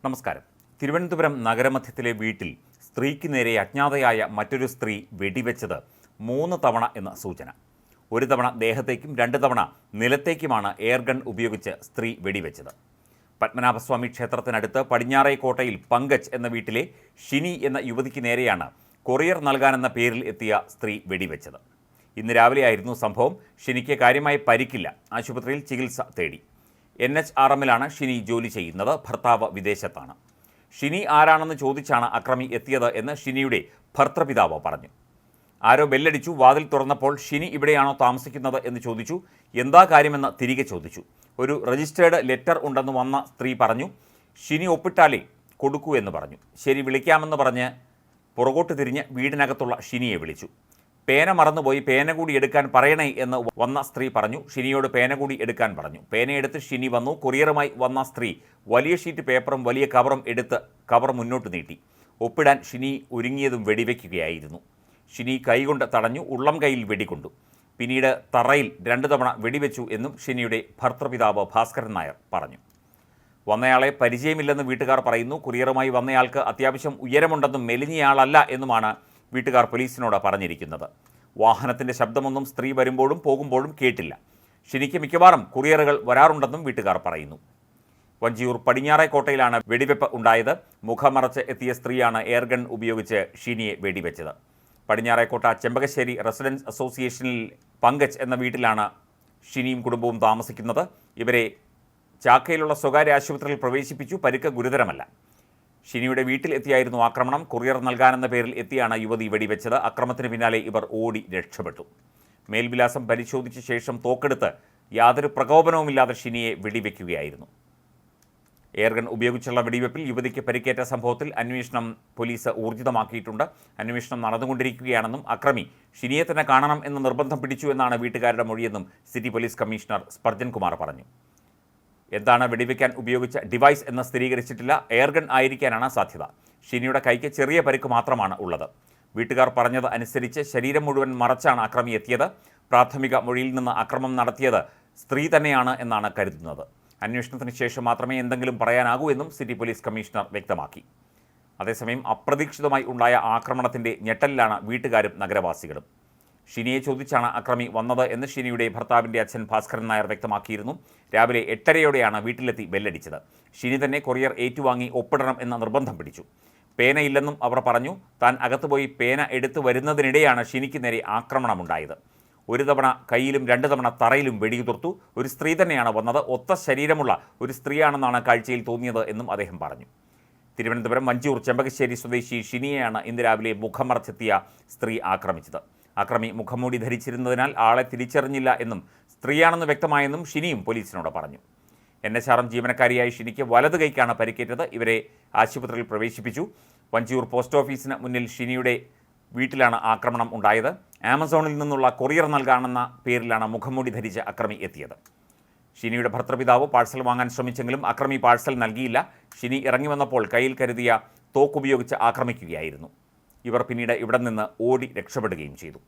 നമസ്കാരം. തിരുവനന്തപുരം നഗരമധ്യത്തിലെ വീട്ടിൽ സ്ത്രീക്ക് നേരെ അജ്ഞാതയായ മറ്റൊരു സ്ത്രീ വെടിവെച്ചത് 3 തവണ എന്ന സൂചന. ഒരു തവണ ദേഹത്തേക്കും 2 തവണ നിലത്തേക്കുമാണ് എയർഗൺ ഉപയോഗിച്ച് സ്ത്രീ വെടിവെച്ചത്. പത്മനാഭസ്വാമി ക്ഷേത്രത്തിനടുത്ത് പടിഞ്ഞാറേക്കോട്ടയിൽ പങ്കജ് എന്ന വീട്ടിലെ ഷിനി എന്ന യുവതിക്ക് നേരെയാണ് കൊറിയർ നൽകാനെന്ന പേരിൽ എത്തിയ സ്ത്രീ വെടിവെച്ചത്. ഇന്ന് രാവിലെയായിരുന്നു സംഭവം. ഷിനിക്ക് കാര്യമായി പരിക്കില്ല. ആശുപത്രിയിൽ ചികിത്സ തേടി. NHRMലാണ് ഷിനി ജോലി ചെയ്യുന്നത്. ഭർത്താവ് വിദേശത്താണ്. ഷിനി ആരാണെന്ന് ചോദിച്ചാണ് അക്രമി എത്തിയത് എന്ന് ഷിനിയുടെ ഭർത്തൃപിതാവ് പറഞ്ഞു. ആരോ ബെല്ലടിച്ചു. വാതിൽ തുറന്നപ്പോൾ ഷിനി ഇവിടെയാണോ താമസിക്കുന്നത് എന്ന് ചോദിച്ചു. എന്താ കാര്യമെന്ന് തിരികെ ചോദിച്ചു. ഒരു രജിസ്റ്റേർഡ് ലെറ്റർ ഉണ്ടെന്ന് വന്ന സ്ത്രീ പറഞ്ഞു. ഷിനി ഒപ്പിട്ടാലേ കൊടുക്കൂ എന്ന് പറഞ്ഞു. ശരി, വിളിക്കാമെന്ന് പറഞ്ഞ് പുറകോട്ട് തിരിഞ്ഞ് വീടിനകത്തുള്ള ഷിനിയെ വിളിച്ചു. പേന മറന്നുപോയി, പേന കൂടി എടുക്കാൻ പറയണേ എന്ന് വന്ന സ്ത്രീ പറഞ്ഞു. ഷിനിയോട് പേന കൂടി എടുക്കാൻ പറഞ്ഞു. പേനയെടുത്ത് ഷിനി വന്നു. കൊറിയറുമായി വന്ന സ്ത്രീ വലിയ ഷീറ്റ് പേപ്പറും വലിയ കവറും എടുത്ത് കവർ മുന്നോട്ട് നീട്ടി. ഒപ്പിടാൻ ഷിനി ഒരുങ്ങിയതും വെടിവെക്കുകയായിരുന്നു. ഷിനി കൈകൊണ്ട് തടഞ്ഞു. ഉള്ളം കൈയിൽ വെടികൊണ്ടു. പിന്നീട് തറയിൽ 2 തവണ വെടിവെച്ചു എന്നും ഷിനിയുടെ ഭർത്തൃപിതാവ് ഭാസ്കരൻ നായർ പറഞ്ഞു. വന്നയാളെ പരിചയമില്ലെന്ന് വീട്ടുകാർ പറയുന്നു. കൊറിയറുമായി വന്നയാൾക്ക് അത്യാവശ്യം ഉയരമുണ്ടെന്നും മെലിഞ്ഞയാളല്ല എന്നുമാണ് വീട്ടുകാർ പോലീസിനോട് പറഞ്ഞിരിക്കുന്നത്. വാഹനത്തിൻ്റെ ശബ്ദമൊന്നും സ്ത്രീ വരുമ്പോഴും പോകുമ്പോഴും കേട്ടില്ല. ഷിനിക്ക് മിക്കവാറും കൊറിയറുകൾ വരാറുണ്ടെന്നും വീട്ടുകാർ പറയുന്നു. വഞ്ചിയൂർ പടിഞ്ഞാറേക്കോട്ടയിലാണ് വെടിവെപ്പ് ഉണ്ടായത്. മുഖമറച്ച് എത്തിയ സ്ത്രീയാണ് എയർഗൺ ഉപയോഗിച്ച് ഷിനിയെ വെടിവെച്ചത്. പടിഞ്ഞാറേക്കോട്ട ചെമ്പകശ്ശേരി റെസിഡൻസ് അസോസിയേഷനിൽ പങ്കജ് എന്ന വീട്ടിലാണ് ഷിനിയും കുടുംബവും താമസിക്കുന്നത്. ഇവരെ ചാക്കയിലുള്ള സ്വകാര്യ ആശുപത്രിയിൽ പ്രവേശിപ്പിച്ചു. പരിക്ക് ഗുരുതരമല്ല. ഷിനിയുടെ വീട്ടിൽ എത്തിയായിരുന്നു ആക്രമണം. കൊറിയർ നൽകാനെന്ന പേരിൽ എത്തിയാണ് യുവതി വെടിവെച്ചത്. അക്രമത്തിന് പിന്നാലെ ഇവർ ഓടി രക്ഷപ്പെട്ടു. മേൽവിലാസം പരിശോധിച്ച ശേഷം തോക്കെടുത്ത് യാതൊരു പ്രകോപനവുമില്ലാതെ ഷിനിയെ വെടിവെക്കുകയായിരുന്നു. എയർഗൺ ഉപയോഗിച്ചുള്ള വെടിവെപ്പിൽ യുവതിക്ക് പരിക്കേറ്റ സംഭവത്തിൽ അന്വേഷണം പോലീസ് ഊർജിതമാക്കിയിട്ടുണ്ട്. അന്വേഷണം നടന്നുകൊണ്ടിരിക്കുകയാണെന്നും അക്രമി ഷിനിയെ തന്നെ കാണണം എന്ന നിർബന്ധം പിടിച്ചു എന്നാണ് വീട്ടുകാരുടെ മൊഴിയെന്നും city police commissioner Sparjan Kumar പറഞ്ഞു. എന്താണ് വെടിവെക്കാൻ ഉപയോഗിച്ച ഡിവൈസ് എന്ന് സ്ഥിരീകരിച്ചിട്ടില്ല. എയർഗൺ ആയിരിക്കാനാണ് സാധ്യത. ഷിനിയുടെ കൈക്ക് ചെറിയ പരിക്ക് മാത്രമാണ് ഉള്ളത്. വീട്ടുകാർ പറഞ്ഞത് അനുസരിച്ച് ശരീരം മുഴുവൻ മറച്ചാണ് അക്രമി എത്തിയത്. പ്രാഥമിക മൊഴിയിൽ നിന്ന് അക്രമം നടത്തിയത് സ്ത്രീ തന്നെയാണ് എന്നാണ് കരുതുന്നത്. അന്വേഷണത്തിന് ശേഷം മാത്രമേ എന്തെങ്കിലും പറയാനാകൂ എന്നും സിറ്റി പോലീസ് കമ്മീഷണർ വ്യക്തമാക്കി. അതേസമയം അപ്രതീക്ഷിതമായി ഉണ്ടായ ആക്രമണത്തിൻ്റെ ഞെട്ടലിലാണ് വീട്ടുകാരും നഗരവാസികളും. ഷിനിയെ ചോദിച്ചാണ് അക്രമി വന്നത് എന്ന് ഷിനിയുടെ ഭർത്താവിൻ്റെ അച്ഛൻ ഭാസ്കരൻ നായർ വ്യക്തമാക്കിയിരുന്നു. രാവിലെ 8:30യോടെയാണ് വീട്ടിലെത്തി ബെല്ലടിച്ചത്. ഷിനി തന്നെ കൊറിയർ ഏറ്റുവാങ്ങി ഒപ്പിടണം എന്ന നിർബന്ധം പിടിച്ചു. പേനയില്ലെന്നും അവർ പറഞ്ഞു. താൻ അകത്തുപോയി പേന എടുത്തു വരുന്നതിനിടെയാണ് ഷിനിക്ക് നേരെ ആക്രമണമുണ്ടായത്. ഒരു തവണ കയ്യിലും 2 തവണ തറയിലും വെടിയുതിർത്തു. ഒരു സ്ത്രീ തന്നെയാണ് വന്നത്. ഒത്ത ശരീരമുള്ള ഒരു സ്ത്രീയാണെന്നാണ് കാഴ്ചയിൽ തോന്നിയത് എന്നും അദ്ദേഹം പറഞ്ഞു. തിരുവനന്തപുരം വഞ്ചിയൂർ ചെമ്പകശ്ശേരി സ്വദേശി ഷിനിയെയാണ് ഇന്ന് രാവിലെ മുഖമറച്ചെത്തിയ സ്ത്രീ ആക്രമിച്ചത്. അക്രമി മുഖംമൂടി ധരിച്ചിരുന്നതിനാൽ ആളെ തിരിച്ചറിഞ്ഞില്ല എന്നും സ്ത്രീയാണെന്ന് വ്യക്തമായെന്നും ഷിനിയും പോലീസിനോട് പറഞ്ഞു. NHRM ജീവനക്കാരിയായ ഷിനിക്ക് വലത് കൈക്കാണ് പരിക്കേറ്റത്. ഇവരെ ആശുപത്രിയിൽ പ്രവേശിപ്പിച്ചു. വഞ്ചിയൂർ പോസ്റ്റ് ഓഫീസിന് മുന്നിൽ ഷിനിയുടെ വീട്ടിലാണ് ആക്രമണം ഉണ്ടായത്. ആമസോണിൽ നിന്നുള്ള കൊറിയർ നൽകാനെന്ന പേരിലാണ് മുഖംമൂടി ധരിച്ച് അക്രമി എത്തിയത്. ഷിനിയുടെ ഭർത്തൃപിതാവ് പാഴ്സൽ വാങ്ങാൻ ശ്രമിച്ചെങ്കിലും അക്രമി പാഴ്സൽ നൽകിയില്ല. ഷിനി ഇറങ്ങി വന്നപ്പോൾ കയ്യിൽ കരുതിയ തോക്കുപയോഗിച്ച് ആക്രമിക്കുകയായിരുന്നു. ഇവർ പിന്നീട് ഇവിടെ നിന്ന് ഓടി രക്ഷപ്പെടുകയും ചെയ്തു.